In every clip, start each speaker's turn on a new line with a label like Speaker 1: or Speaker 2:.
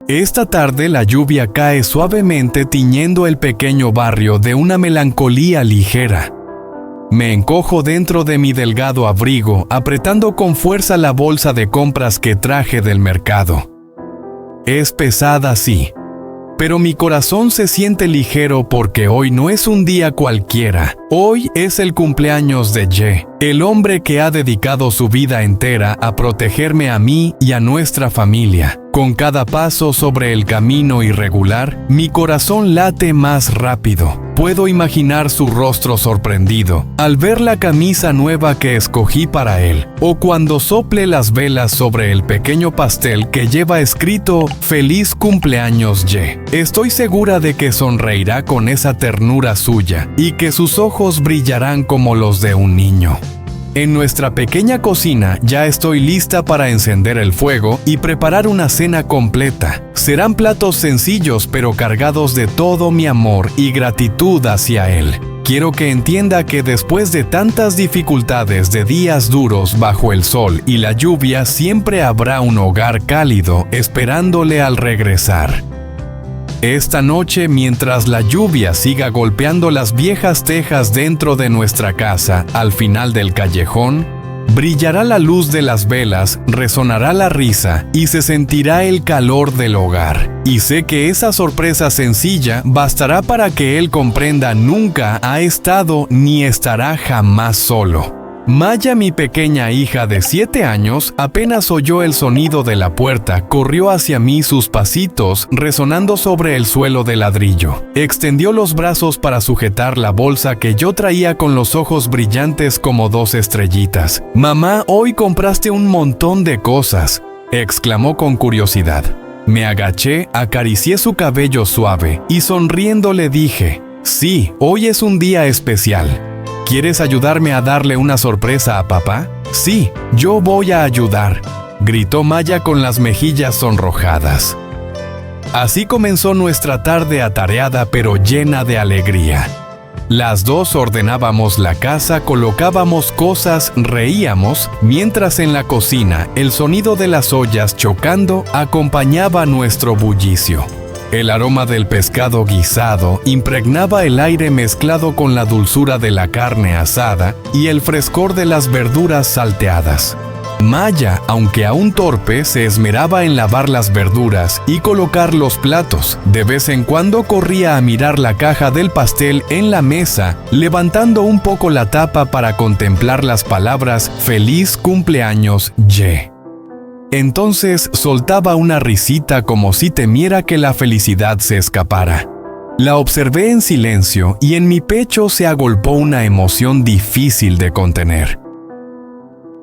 Speaker 1: Esta tarde la lluvia cae suavemente tiñendo el pequeño barrio de una melancolía ligera. Me encojo dentro de mi delgado abrigo, apretando con fuerza la bolsa de compras que traje del mercado. Es pesada, sí, pero mi corazón se siente ligero porque hoy no es un día cualquiera. Hoy es el cumpleaños de Ye, el hombre que ha dedicado su vida entera a protegerme a mí y a nuestra familia. Con cada paso sobre el camino irregular, mi corazón late más rápido. Puedo imaginar su rostro sorprendido al ver la camisa nueva que escogí para él, o cuando sople las velas sobre el pequeño pastel que lleva escrito «Feliz cumpleaños, Ye». Estoy segura de que sonreirá con esa ternura suya y que sus ojos brillarán como los de un niño. En nuestra pequeña cocina ya estoy lista para encender el fuego y preparar una cena completa. Serán platos sencillos pero cargados de todo mi amor y gratitud hacia él. Quiero que entienda que después de tantas dificultades de días duros bajo el sol y la lluvia, siempre habrá un hogar cálido esperándole al regresar. Esta noche, mientras la lluvia siga golpeando las viejas tejas dentro de nuestra casa, al final del callejón, brillará la luz de las velas, resonará la risa y se sentirá el calor del hogar. Y sé que esa sorpresa sencilla bastará para que él comprenda nunca ha estado ni estará jamás solo. Maya, mi pequeña hija de 7 años, apenas oyó el sonido de la puerta, corrió hacia mí sus pasitos resonando sobre el suelo de ladrillo. Extendió los brazos para sujetar la bolsa que yo traía con los ojos brillantes como 2 estrellitas. «Mamá, hoy compraste un montón de cosas», exclamó con curiosidad. Me agaché, acaricié su cabello suave y sonriendo le dije: «Sí, hoy es un día especial. ¿Quieres ayudarme a darle una sorpresa a papá?» «Sí, yo voy a ayudar», gritó Maya con las mejillas sonrojadas. Así comenzó nuestra tarde atareada pero llena de alegría. Las dos ordenábamos la casa, colocábamos cosas, reíamos, mientras en la cocina el sonido de las ollas chocando acompañaba nuestro bullicio. El aroma del pescado guisado impregnaba el aire mezclado con la dulzura de la carne asada y el frescor de las verduras salteadas. Maya, aunque aún torpe, se esmeraba en lavar las verduras y colocar los platos. De vez en cuando corría a mirar la caja del pastel en la mesa, levantando un poco la tapa para contemplar las palabras «Feliz cumpleaños, Ye». Entonces soltaba una risita como si temiera que la felicidad se escapara. La observé en silencio y en mi pecho se agolpó una emoción difícil de contener.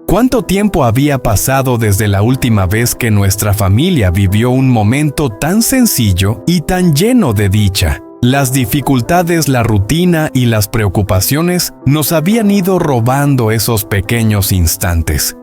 Speaker 1: ¿Cuánto tiempo había pasado desde la última vez que nuestra familia vivió un momento tan sencillo y tan lleno de dicha? Las dificultades, la rutina y las preocupaciones nos habían ido robando esos pequeños instantes.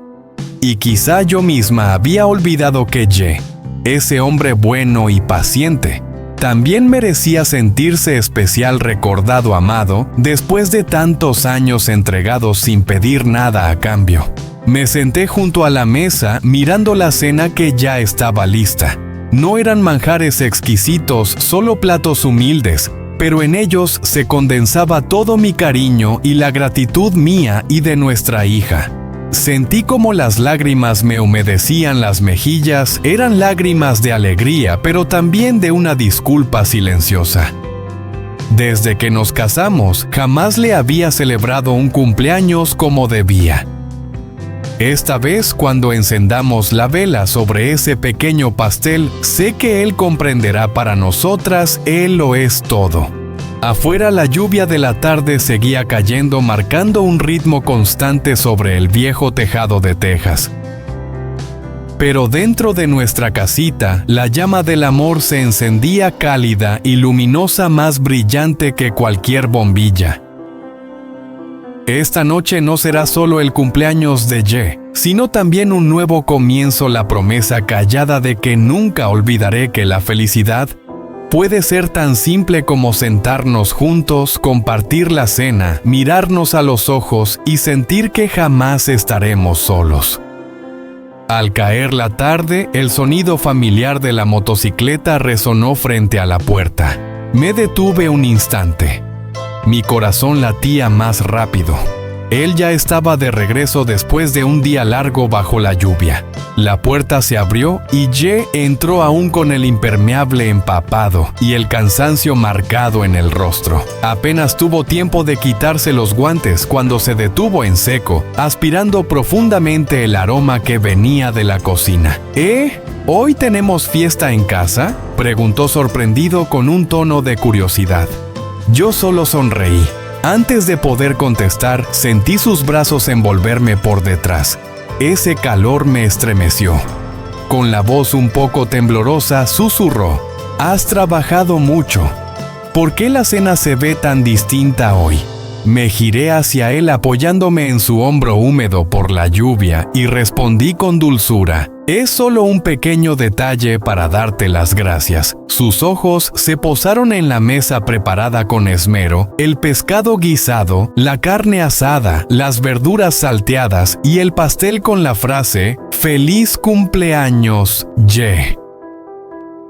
Speaker 1: Y quizá yo misma había olvidado que Ye, ese hombre bueno y paciente, también merecía sentirse especial, recordado, amado, después de tantos años entregados sin pedir nada a cambio. Me senté junto a la mesa mirando la cena que ya estaba lista. No eran manjares exquisitos, solo platos humildes, pero en ellos se condensaba todo mi cariño y la gratitud mía y de nuestra hija. Sentí como las lágrimas me humedecían las mejillas. Eran lágrimas de alegría, pero también de una disculpa silenciosa. Desde que nos casamos, jamás le había celebrado un cumpleaños como debía. Esta vez, cuando encendamos la vela sobre ese pequeño pastel, sé que él comprenderá. Para nosotras, él lo es todo. Afuera, la lluvia de la tarde seguía cayendo, marcando un ritmo constante sobre el viejo tejado de tejas. Pero dentro de nuestra casita, la llama del amor se encendía cálida y luminosa, más brillante que cualquier bombilla. Esta noche no será solo el cumpleaños de Ye, sino también un nuevo comienzo, la promesa callada de que nunca olvidaré que la felicidad puede ser tan simple como sentarnos juntos, compartir la cena, mirarnos a los ojos y sentir que jamás estaremos solos. Al caer la tarde, el sonido familiar de la motocicleta resonó frente a la puerta. Me detuve un instante. Mi corazón latía más rápido. Él ya estaba de regreso después de un día largo bajo la lluvia. La puerta se abrió y Ye entró aún con el impermeable empapado y el cansancio marcado en el rostro. Apenas tuvo tiempo de quitarse los guantes cuando se detuvo en seco, aspirando profundamente el aroma que venía de la cocina. ¿Hoy tenemos fiesta en casa?, preguntó sorprendido con un tono de curiosidad. Yo solo sonreí. Antes de poder contestar, sentí sus brazos envolverme por detrás. Ese calor me estremeció. Con la voz un poco temblorosa, susurró: «Has trabajado mucho. ¿Por qué la cena se ve tan distinta hoy?». Me giré hacia él apoyándome en su hombro húmedo por la lluvia y respondí con dulzura: «Es solo un pequeño detalle para darte las gracias». Sus ojos se posaron en la mesa preparada con esmero, el pescado guisado, la carne asada, las verduras salteadas y el pastel con la frase «Feliz cumpleaños, Ye».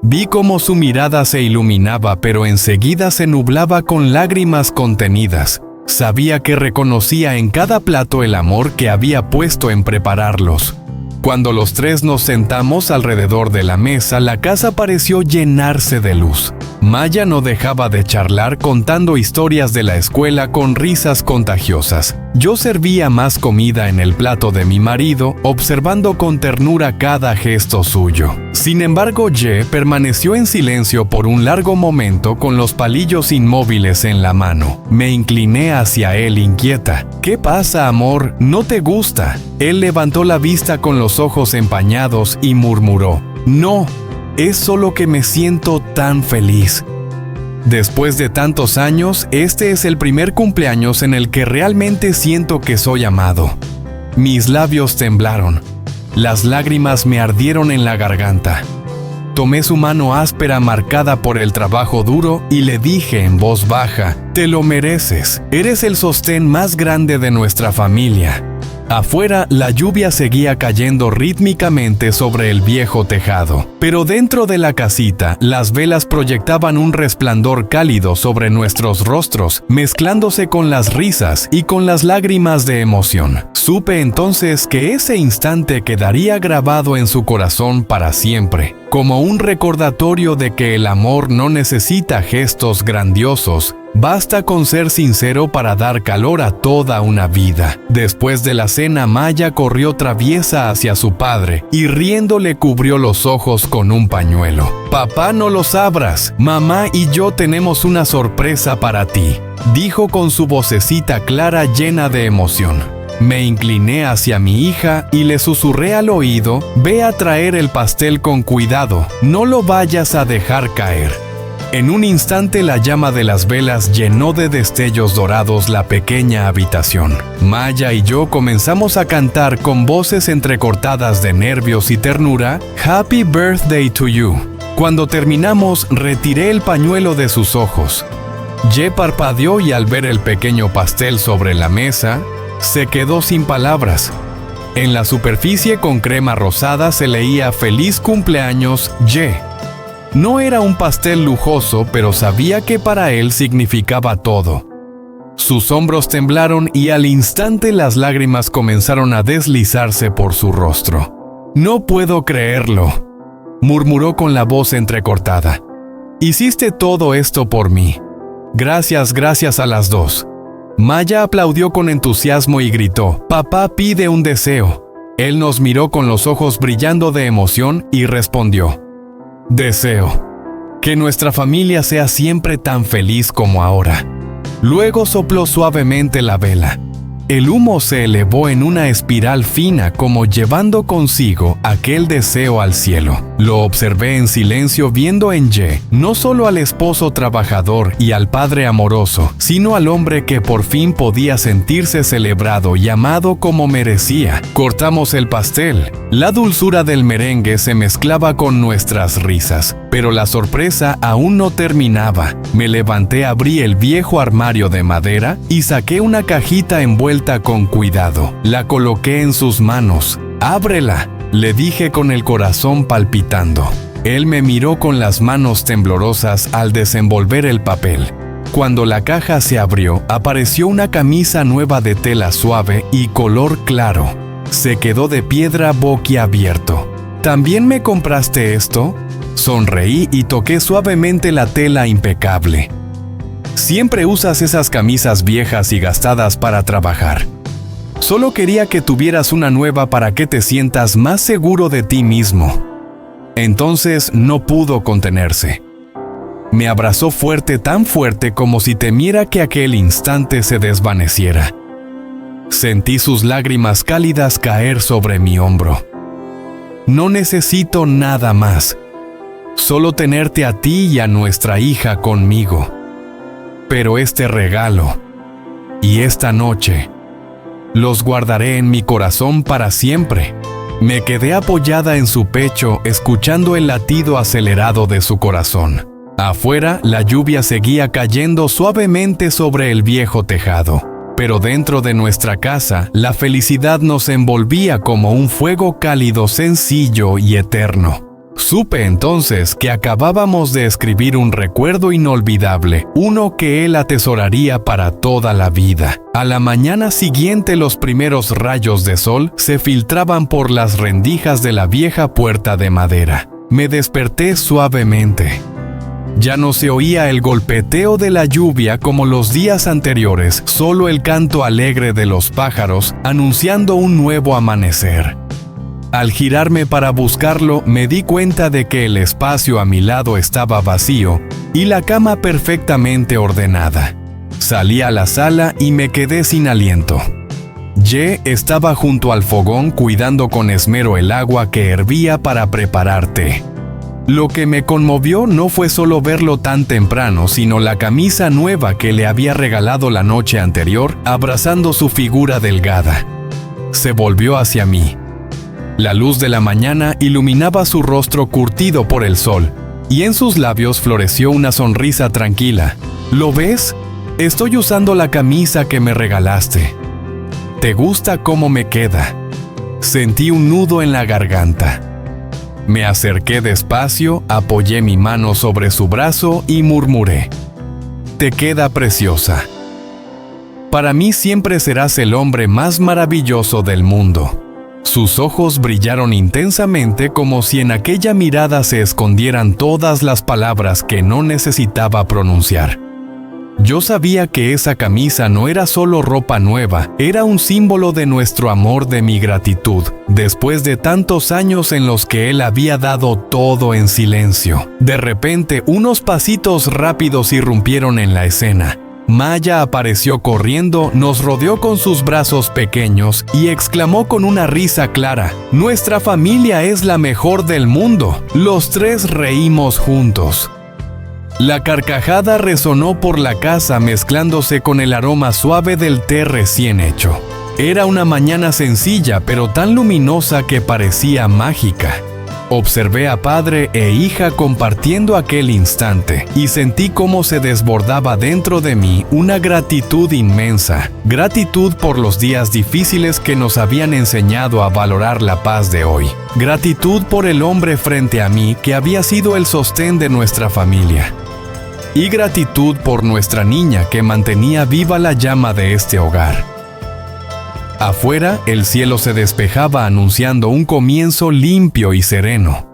Speaker 1: Vi cómo su mirada se iluminaba, pero enseguida se nublaba con lágrimas contenidas. Sabía que reconocía en cada plato el amor que había puesto en prepararlos. Cuando los tres nos sentamos alrededor de la mesa, la casa pareció llenarse de luz. Maya no dejaba de charlar contando historias de la escuela con risas contagiosas. Yo servía más comida en el plato de mi marido, observando con ternura cada gesto suyo. Sin embargo, Ye permaneció en silencio por un largo momento con los palillos inmóviles en la mano. Me incliné hacia él inquieta. «¿Qué pasa, amor? ¿No te gusta?». Él levantó la vista con los ojos empañados y murmuró: «No, es solo que me siento tan feliz». Después de tantos años, este es el primer cumpleaños en el que realmente siento que soy amado. Mis labios temblaron. Las lágrimas me ardieron en la garganta. Tomé su mano áspera marcada por el trabajo duro y le dije en voz baja: «Te lo mereces. Eres el sostén más grande de nuestra familia». Afuera, la lluvia seguía cayendo rítmicamente sobre el viejo tejado, pero dentro de la casita, las velas proyectaban un resplandor cálido sobre nuestros rostros, mezclándose con las risas y con las lágrimas de emoción. Supe entonces que ese instante quedaría grabado en su corazón para siempre, como un recordatorio de que el amor no necesita gestos grandiosos. Basta con ser sincero para dar calor a toda una vida. Después de la cena, Maya corrió traviesa hacia su padre y riendo le cubrió los ojos con un pañuelo. «Papá, no los abras. Mamá y yo tenemos una sorpresa para ti», dijo con su vocecita clara llena de emoción. Me incliné hacia mi hija y le susurré al oído: «Ve a traer el pastel con cuidado. No lo vayas a dejar caer». En un instante la llama de las velas llenó de destellos dorados la pequeña habitación. Maya y yo comenzamos a cantar con voces entrecortadas de nervios y ternura: «Happy Birthday to You». Cuando terminamos, retiré el pañuelo de sus ojos. Ye parpadeó y al ver el pequeño pastel sobre la mesa, se quedó sin palabras. En la superficie con crema rosada se leía: «Feliz cumpleaños, Ye». No era un pastel lujoso, pero sabía que para él significaba todo. Sus hombros temblaron y al instante las lágrimas comenzaron a deslizarse por su rostro. «No puedo creerlo», murmuró con la voz entrecortada. «Hiciste todo esto por mí. Gracias a las dos». Maya aplaudió con entusiasmo y gritó: «Papá pide un deseo». Él nos miró con los ojos brillando de emoción y respondió: «Deseo que nuestra familia sea siempre tan feliz como ahora». Luego sopló suavemente la vela. El humo se elevó en una espiral fina, como llevando consigo aquel deseo al cielo. Lo observé en silencio, viendo en Ye no solo al esposo trabajador y al padre amoroso, sino al hombre que por fin podía sentirse celebrado y amado como merecía. Cortamos el pastel. La dulzura del merengue se mezclaba con nuestras risas, pero la sorpresa aún no terminaba. Me levanté, abrí el viejo armario de madera y saqué una cajita envuelta con cuidado. La coloqué en sus manos. «Ábrela», Le dije con el corazón palpitando. Él me miró con las manos temblorosas al desenvolver el papel. Cuando la caja se abrió, apareció una camisa nueva de tela suave y color claro. Se quedó de piedra boquiabierto. ¿También me compraste esto? Sonreí y toqué suavemente la tela impecable. Siempre usas esas camisas viejas y gastadas para trabajar. Solo quería que tuvieras una nueva para que te sientas más seguro de ti mismo. Entonces no pudo contenerse. Me abrazó fuerte, tan fuerte como si temiera que aquel instante se desvaneciera. Sentí sus lágrimas cálidas caer sobre mi hombro. No necesito nada más. Solo tenerte a ti y a nuestra hija conmigo. Pero este regalo y esta noche los guardaré en mi corazón para siempre. Me quedé apoyada en su pecho, escuchando el latido acelerado de su corazón. Afuera, la lluvia seguía cayendo suavemente sobre el viejo tejado. Pero dentro de nuestra casa, la felicidad nos envolvía como un fuego cálido, sencillo y eterno. Supe entonces que acabábamos de escribir un recuerdo inolvidable, uno que él atesoraría para toda la vida. A la mañana siguiente, los primeros rayos de sol se filtraban por las rendijas de la vieja puerta de madera. Me desperté suavemente. Ya no se oía el golpeteo de la lluvia como los días anteriores, solo el canto alegre de los pájaros anunciando un nuevo amanecer. Al girarme para buscarlo, me di cuenta de que el espacio a mi lado estaba vacío y la cama perfectamente ordenada. Salí a la sala y me quedé sin aliento. Ye estaba junto al fogón cuidando con esmero el agua que hervía para preparar té. Lo que me conmovió no fue solo verlo tan temprano, sino la camisa nueva que le había regalado la noche anterior, abrazando su figura delgada. Se volvió hacia mí. La luz de la mañana iluminaba su rostro curtido por el sol, y en sus labios floreció una sonrisa tranquila. ¿Lo ves? Estoy usando la camisa que me regalaste. ¿Te gusta cómo me queda? Sentí un nudo en la garganta. Me acerqué despacio, apoyé mi mano sobre su brazo y murmuré: «Te queda preciosa. Para mí siempre serás el hombre más maravilloso del mundo». Sus ojos brillaron intensamente como si en aquella mirada se escondieran todas las palabras que no necesitaba pronunciar. Yo sabía que esa camisa no era solo ropa nueva, era un símbolo de nuestro amor, de mi gratitud, después de tantos años en los que él había dado todo en silencio. De repente, unos pasitos rápidos irrumpieron en la escena. Maya apareció corriendo, nos rodeó con sus brazos pequeños y exclamó con una risa clara: «Nuestra familia es la mejor del mundo». Los tres reímos juntos. La carcajada resonó por la casa mezclándose con el aroma suave del té recién hecho. Era una mañana sencilla, pero tan luminosa que parecía mágica. Observé a padre e hija compartiendo aquel instante y sentí cómo se desbordaba dentro de mí una gratitud inmensa. Gratitud por los días difíciles que nos habían enseñado a valorar la paz de hoy. Gratitud por el hombre frente a mí que había sido el sostén de nuestra familia. Y gratitud por nuestra niña que mantenía viva la llama de este hogar. Afuera, el cielo se despejaba anunciando un comienzo limpio y sereno.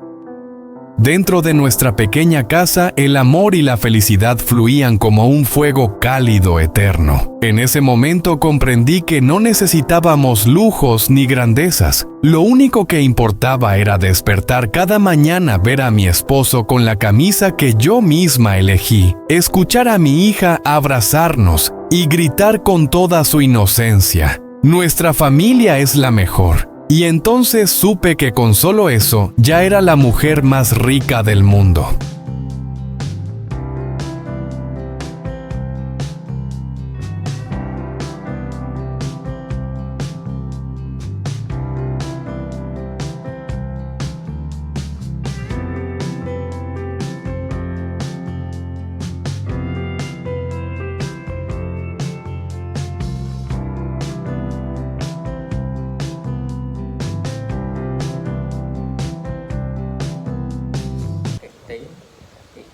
Speaker 1: Dentro de nuestra pequeña casa, el amor y la felicidad fluían como un fuego cálido eterno. En ese momento comprendí que no necesitábamos lujos ni grandezas. Lo único que importaba era despertar cada mañana, ver a mi esposo con la camisa que yo misma elegí, escuchar a mi hija abrazarnos y gritar con toda su inocencia: «Nuestra familia es la mejor». Y entonces supe que con solo eso ya era la mujer más rica del mundo.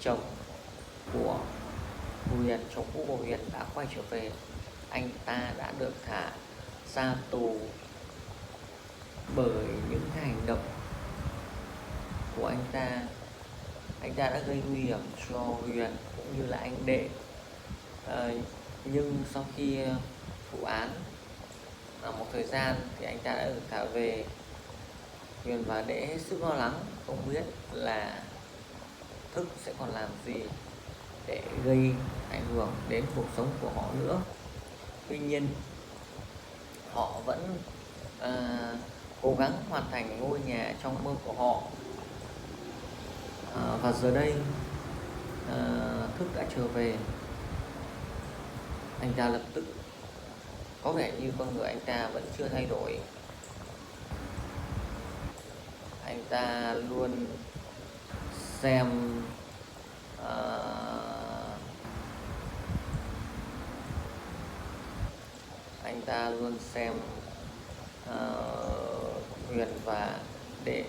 Speaker 2: chồng của Huyền, chồng cũ của Huyền đã quay trở về. Anh ta đã được thả ra tù bởi những hành động của anh ta. Anh ta đã gây nguy hiểm cho Huyền cũng như là anh Đệ. Nhưng sau khi vụ án một thời gian thì anh ta đã được thả về. Huyền và Đệ hết sức lo lắng, không biết là Thức sẽ còn làm gì để gây ảnh hưởng đến cuộc sống của họ nữa. Tuy nhiên họ vẫn cố gắng hoàn thành ngôi nhà trong mơ của họ. Và giờ đây Thức đã trở về. Anh ta lập tức có vẻ như con người anh ta vẫn chưa thay đổi. Anh ta luôn xem anh ta luôn xem Huyền và Đệ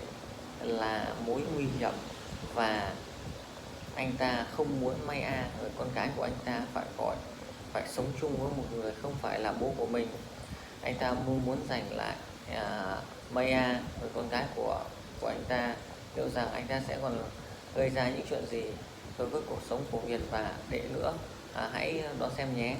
Speaker 2: là mối nguy hiểm, và anh ta không muốn Mai A, người con gái của anh ta, phải sống chung với một người không phải là bố của mình. Anh ta muốn giành lại Mai A, người con gái của anh ta. Liệu rằng anh ta sẽ còn gây ra những chuyện gì đối với cuộc sống của Huyền và Đệ nữa? Hãy đón xem nhé.